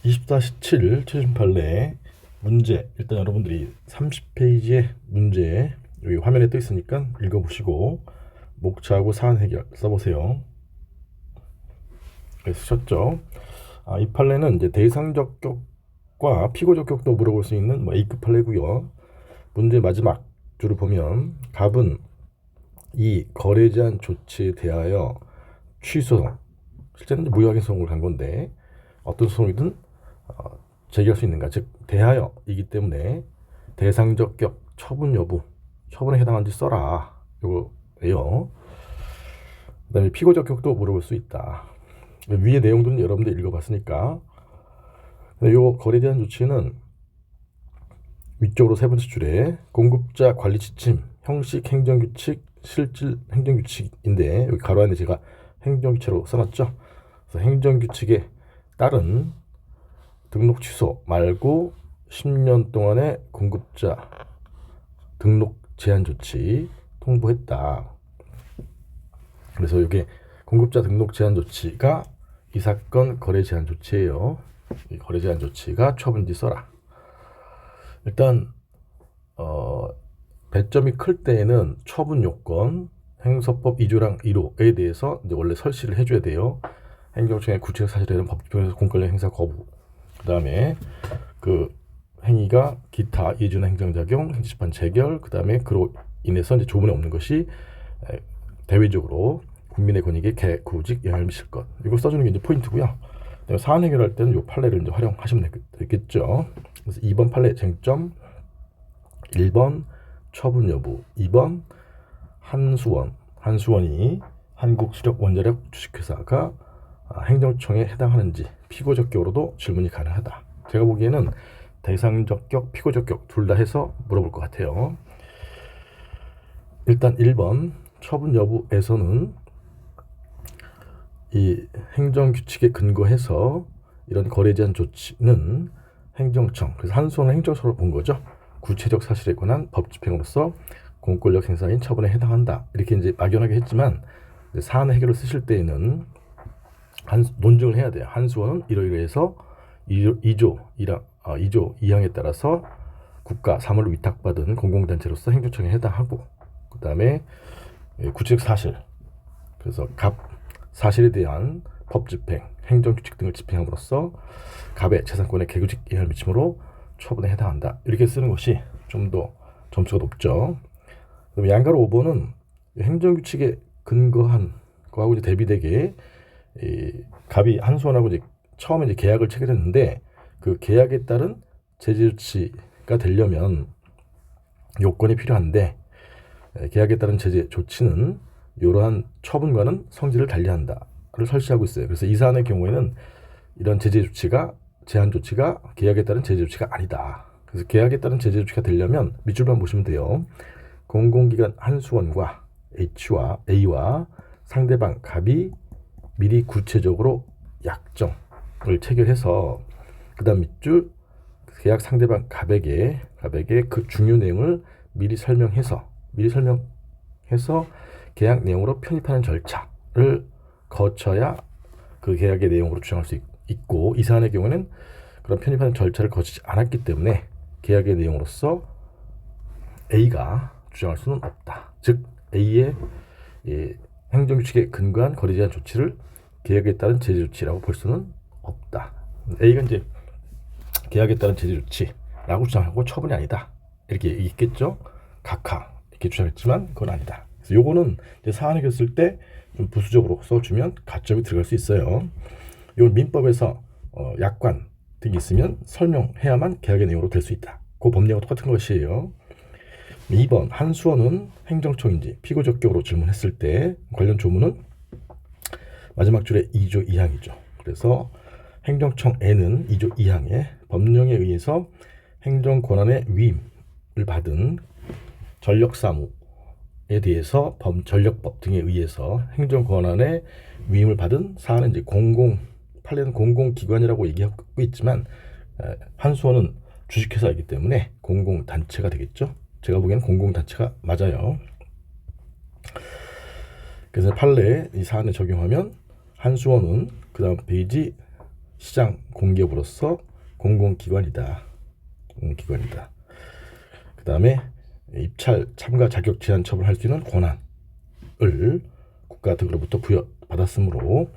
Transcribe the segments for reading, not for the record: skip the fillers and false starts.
24-7 최종 판례 문제, 일단 여러분들이 30페이지의 문제 여기 화면에 떠 있으니까 읽어보시고 목차하고 사안 해결 써보세요. 네, 쓰셨죠? 이 판례는 이제 대상적격과 피고적격도 물어볼 수 있는 A급 판례고요. 문제 마지막 줄을 보면 갑은 이 거래 제한 조치에 대하여 취소송, 실제는 무효하게 소송을 간 건데 어떤 소송이든 제기할 수 있는가, 즉 대하여이기 때문에 대상적격 처분 여부, 처분에 해당한지 써라, 요거예요. 그 다음에 피고적격도 물어볼 수 있다. 위의 내용들은 여러분들 읽어봤으니까. 요 거래 제한 조치는 위쪽으로 세 번째 줄에 공급자 관리 지침, 형식 행정규칙, 실질 행정규칙인데 여기 가로 안에 제가 행정규칙으로 써놨죠. 그래서 행정규칙에 따른 등록 취소 말고 10년 동안의 공급자 등록 제한 조치 통보했다. 그래서 이게 공급자 등록 제한 조치가 이 사건 거래 제한 조치예요. 이 거래 제한 조치가 처분지 써라. 일단 배점이 클 때에는 처분 요건, 행서법 2조랑 1호에 대해서 이제 원래 설치를 해줘야 돼요. 행정청의 구체적 사실에 대한 법규에서 공권력 행사 거부. 그 다음에 그 행위가 기타 이해준의 행정작용, 행정재판 재결, 그 다음에 그로 인해서 이제 조문에 없는 것이 대외적으로 국민의 권익에 개구직 영향을 미칠 것. 이걸 써주는 게 이제 포인트고요. 그다음에 사안 해결할 때는 이 판례를 이제 활용하시면 되겠죠. 그래서 2번 판례 쟁점, 1번 처분 여부, 2번 한수원이 한국수력원자력 주식회사가 행정청에 해당하는지 피고적격으로도 질문이 가능하다. 제가 보기에는 대상적격, 피고적격 둘 다 해서 물어볼 것 같아요. 일단 1번 처분 여부에서는 이 행정규칙에 근거해서 이런 거래 제한 조치는 행정청, 그래서 한수원은 행정처로 본 거죠. 구체적 사실에 관한 법 집행으로서 공권력 행사인 처분에 해당한다. 이렇게 이제 막연하게 했지만 사안 해결을 쓰실 때에는 논증을 해야 돼요. 한수원은 이러이러해서 2조 2항에 따라서 국가 사무를 위탁받은 공공단체로서 행정청에 해당하고, 그 다음에 구체적 사실, 그래서 갑 사실에 대한 법 집행, 행정규칙 등을 집행함으로써 갑의 재산권에 개구직 영향을 미침으로 처분에 해당한다. 이렇게 쓰는 것이 좀 더 점수가 높죠. 그다음에 양가로 5번은 행정규칙에 근거한 거하고 이제 대비되게 갑이 한수원하고 이제 처음에 이제 계약을 체결했는데 그 계약에 따른 제재 조치가 되려면 요건이 필요한데 계약에 따른 제재 조치는 이러한 처분과는 성질을 달리한다를 설치하고 있어요. 그래서 이 사안의 경우에는 이런 제재 조치가 제한 조치가 계약에 따른 제재 조치가 아니다. 그래서 계약에 따른 제재 조치가 되려면 밑줄만 보시면 돼요. 공공기관 한수원과 A와 상대방 갑이 미리 구체적으로 약정을 체결해서 그다음 밑줄 계약 상대방 갑에게 그 중요 내용을 미리 설명해서 계약 내용으로 편입하는 절차를 거쳐야 그 계약의 내용으로 주장할 수 있고, 이 사안의 경우는 그런 편입하는 절차를 거치지 않았기 때문에 계약의 내용으로서 A가 주장할 수는 없다. 즉 A의 행정규칙에 근거한 거래 제한 조치를 계약에 따른 제재 조치라고 볼 수는 없다. A가 이제 계약에 따른 제재 조치라고 주장하고 처분이 아니다. 이렇게 있겠죠. 각하 이렇게 주장했지만 그건 아니다. 그래서 요거는 이제 사안 해결 쓸 때 좀 부수적으로 써주면 가점이 들어갈 수 있어요. 이건 민법에서 약관 등이 있으면 설명해야만 계약의 내용으로 될 수 있다. 그 법리하고 똑같은 것이에요. 2번 한수원은 행정청인지 피고적격으로 질문했을 때 관련 조문은 마지막 줄에 2조 2항이죠. 그래서 행정청에는 2조 2항에 법령에 의해서 행정권한의 위임을 받은 전력사무에 대해서 전력법 등에 의해서 행정권한의 위임을 받은 사안은 이제 판례는 공공기관이라고 얘기하고 있지만 한수원은 주식회사이기 때문에 공공단체가 되겠죠. 제가 보기에는 공공단체가 맞아요. 그래서 판례 이 사안에 적용하면 한수원은 그 다음 페이지 시장 공기업으로서 공공기관이다. 공공기관이다. 그 다음에 입찰 참가 자격 제한 처분할 수 있는 권한을 국가 득으로부터 부여받았으므로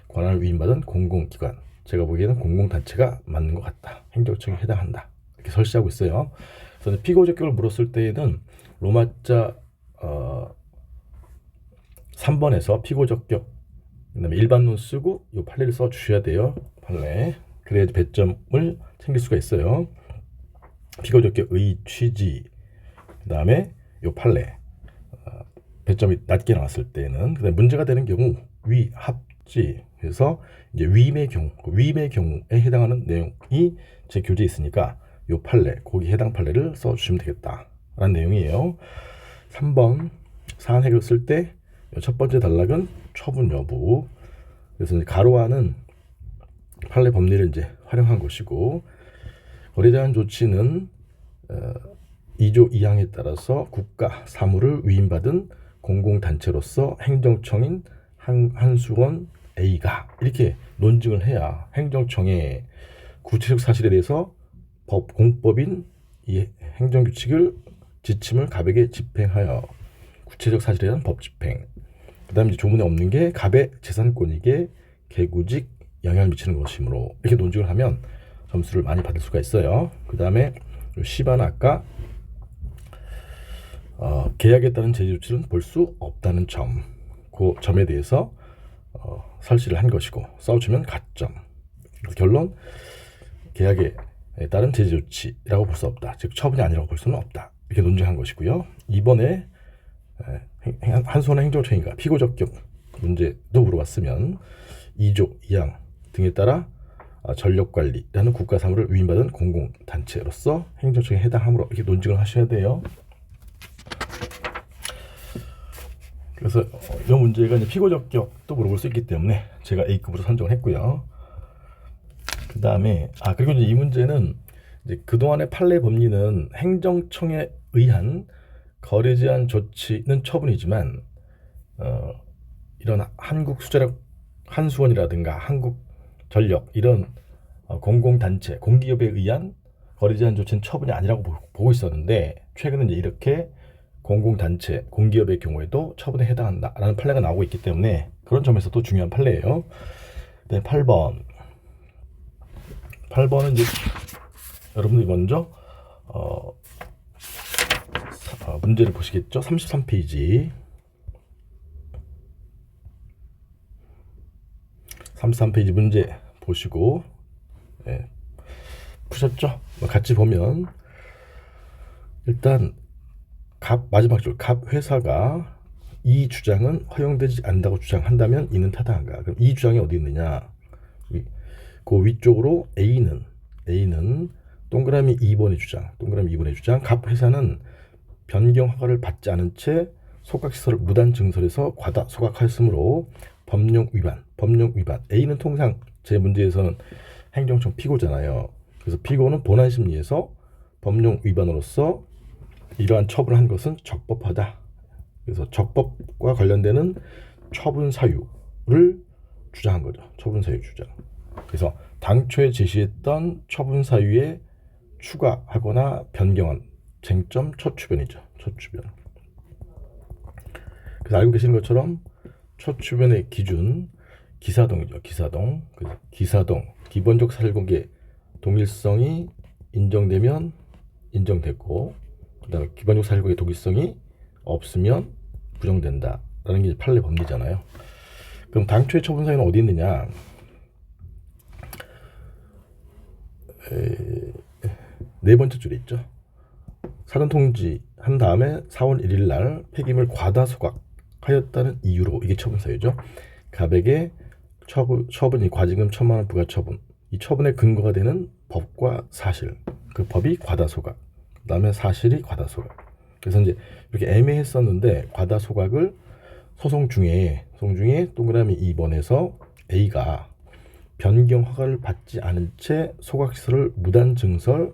권한을 위임받은 공공기관, 제가 보기에는 공공단체가 맞는 것 같다. 행정청에 해당한다. 이렇게 설치하고 있어요. 그래서 피고 적격을 물었을 때에는 로마자 3번에서 피고 적격, 그다음에 일반론 쓰고 이 판례를 써 주셔야 돼요. 판례. 그래야지 배점을 챙길 수가 있어요. 피고 적격의 취지, 그다음에 이 판례. 배점이 낮게 나왔을 때는, 그다음에 문제가 되는 경우 위, 합지. 그래서 이제 위임의 경우에 해당하는 내용이 제 교재에 있으니까 이 판례, 거기 해당 판례를 써 주시면 되겠다라는 내용이에요. 3번 사안 해결 쓸 때 첫 번째 단락은 처분 여부. 그래서 이제 가로하는 판례 법리를 이제 활용한 것이고, 거래 제한 조치는 2조 2항에 따라서 국가 사무를 위임받은 공공단체로서 행정청인 한수원 A가 이렇게 논증을 해야 행정청의 구체적 사실에 대해서 공법인 이 행정규칙을 지침을 갑에게 집행하여 구체적 사실에 대한 법집행. 그 다음에 조문에 없는 게 갑의 재산권익에 개구직 영향을 미치는 것이므로 이렇게 논증을 하면 점수를 많이 받을 수가 있어요. 그 다음에 10번 아까 계약에 따른 제재 조치는 볼 수 없다는 점, 그 점에 대해서 설치를 한 것이고 써주면 가점. 결론, 계약에 따른 제재 조치라고 볼 수 없다. 즉 처분이 아니라고 볼 수는 없다. 이렇게 논증한 것이고요. 이번에 한수원 행정청인가 피고 적격 문제도 물어봤으면 2조 2항 등에 따라 전력관리라는 국가 사무를 위임받은 공공단체로서 행정청에 해당하므로 이렇게 논증을 하셔야 돼요. 그래서 이 문제가 이제 피고 적격도 물어볼 수 있기 때문에 제가 A급으로 선정을 했고요. 그 다음에 그리고 이제 이 문제는 이제 그동안의 판례 법리는 행정청에 의한 거래 제한 조치는 처분이지만 이런 한국수자력 한수원이라든가 한국전력 이런 공공단체 공기업에 의한 거래 제한 조치는 처분이 아니라고 보고 있었는데, 최근에 이제 이렇게 공공단체 공기업의 경우에도 처분에 해당한다라는 판례가 나오고 있기 때문에 그런 점에서도 중요한 판례예요. 네, 8번은 이제 여러분들이 먼저 문제를 보시겠죠. 33페이지 33페이지 문제 보시고 푸셨죠? 같이 보면 일단 마지막 줄 갑 회사가 이 주장은 허용되지 않는다고 주장한다면 이는 타당한가? 그럼 이 주장이 어디 있느냐? 그 위쪽으로 A는 동그라미 2번의 주장, 갑 회사는 변경 허가를 받지 않은 채 소각시설을 무단 증설해서 과다 소각하였으므로 법령 위반. A는 통상 제 문제에서는 행정청 피고잖아요. 그래서 피고는 본안 심리에서 법령 위반으로서 이러한 처분을 한 것은 적법하다. 그래서 적법과 관련되는 처분 사유를 주장한 거죠. 처분 사유 주장. 그래서 당초에 제시했던 처분 사유에 추가하거나 변경한 쟁점 초추변이죠. 초추변. 그래서 알고 계시는 것처럼 초추변의 기준 기사동이죠. 그래서 기사동 기본적 사실관계 동일성이 인정되면 인정됐고, 그다음에 기본적 사실관계 동일성이 없으면 부정된다라는 게 판례 법리잖아요. 그럼 당초의 처분 사유는 어디 있느냐? 네 번째 줄에 있죠. 사전 통지한 다음에 4월 1일 날 폐기물 과다 소각하였다는 이유로, 이게 처분 사유죠. 갑에게 처분이 과징금 1,000만 원 부과 처분. 이 처분의 근거가 되는 법과 사실. 그 법이 과다 소각. 그다음에 사실이 과다 소각. 그래서 이제 이렇게 애매했었는데 과다 소각을 소송 중에 동그라미 2번에서 A가 변경 허가를 받지 않은 채 소각시설을 무단 증설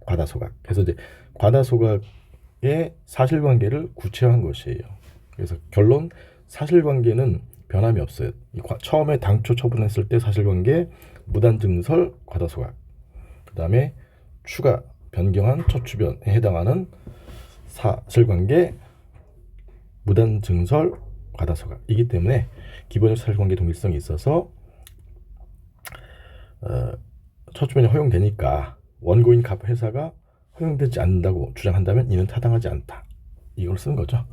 과다 소각. 그래서 이제 과다 소각의 사실관계를 구체화한 것이에요. 그래서 결론, 사실관계는 변함이 없어요. 처음에 당초 처분했을 때 사실관계 무단 증설 과다소각, 그 다음에 추가 변경한 첫 주변에 해당하는 사실관계 무단 증설 과다소각이기 때문에 기본적 사실관계 동일성이 있어서 첫 주변이 허용되니까 원고인 갑 회사가 허용되지 않는다고 주장한다면 이는 타당하지 않다. 이걸 쓰는 거죠.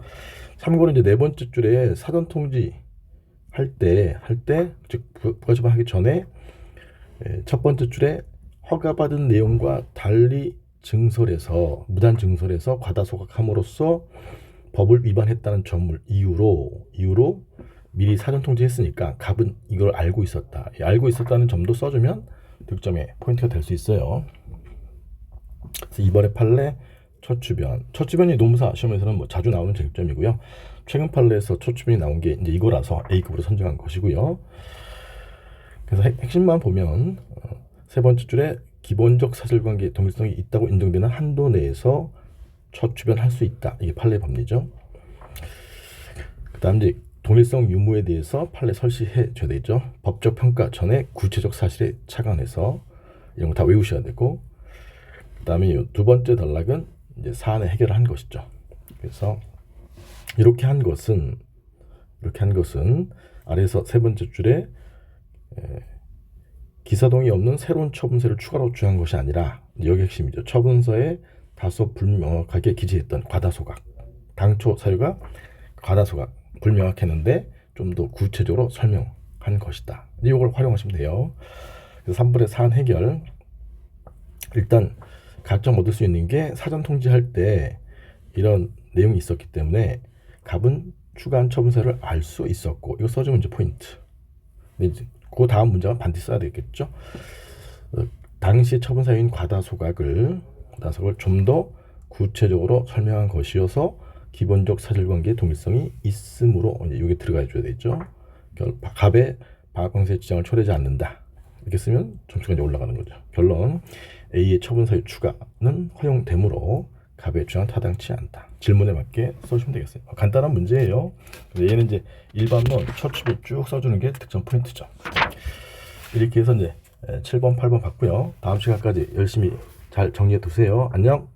참고로 이제 네 번째 줄에 사전 통지 할 때 즉 부가처분하기 전에 첫 번째 줄에 허가받은 내용과 달리 증설해서 무단 증설해서 과다소각함으로써 법을 위반했다는 점을 이유로 미리 사전 통지했으니까 갑은 이걸 알고 있었다. 알고 있었다는 점도 써주면 득점의 포인트가 될 수 있어요. 그래서 이번에 판례 첫 주변이 노무사 시험에서는 뭐 자주 나오는 쟁점이고요. 최근 판례에서 첫 주변이 나온 게 이제 이거라서 A급으로 선정한 것이고요. 그래서 핵심만 보면 세 번째 줄에 기본적 사실관계 동일성이 있다고 인정되는 한도 내에서 첫 주변 할 수 있다. 이게 판례 법리죠. 그다음 이제 동일성 유무에 대해서 판례 설시해 줘야 되죠. 법적 평가 전에 구체적 사실에 착안해서 이런 거 다 외우셔야 되고, 그다음에 두 번째 단락은 이제 사안의 해결을 한 것이죠. 그래서 이렇게 한 것은 아래에서 세 번째 줄에 기사동의 없는 새로운 처분서를 추가로 주한 것이 아니라, 여기 핵심이죠. 처분서에 다소 불명확하게 기재했던 과다소각, 당초 사유가 과다소각 불명확했는데 좀 더 구체적으로 설명한 것이다. 이걸 활용하시면 돼요. 그래서 3번의 사안 해결, 일단 가점 얻을 수 있는 게 사전 통지할 때 이런 내용이 있었기 때문에 갑은 추가한 처분서를 알 수 있었고, 이거 써주면 이제 포인트. 근데 이제 그 다음 문장은 반드시 써야 되겠죠. 당시 처분사유인 과다소각을 좀 더 구체적으로 설명한 것이어서 기본적 사실관계의 동일성이 있으므로 이제 이게 들어가 줘야 되죠. 갑의 방학공세의 지장을 초래하지 않는다. 이렇게 쓰면 점수가 이제 올라가는 거죠. 결론, A의 처분사유 추가는 허용되므로 갑의 주장은 타당치 않다. 질문에 맞게 써주시면 되겠어요. 간단한 문제예요. 얘는 이제 일반론 첫 줄을 쭉 써주는 게 득점 포인트죠. 이렇게 해서 이제 7번, 8번 봤고요. 다음 시간까지 열심히 잘 정리해 두세요. 안녕.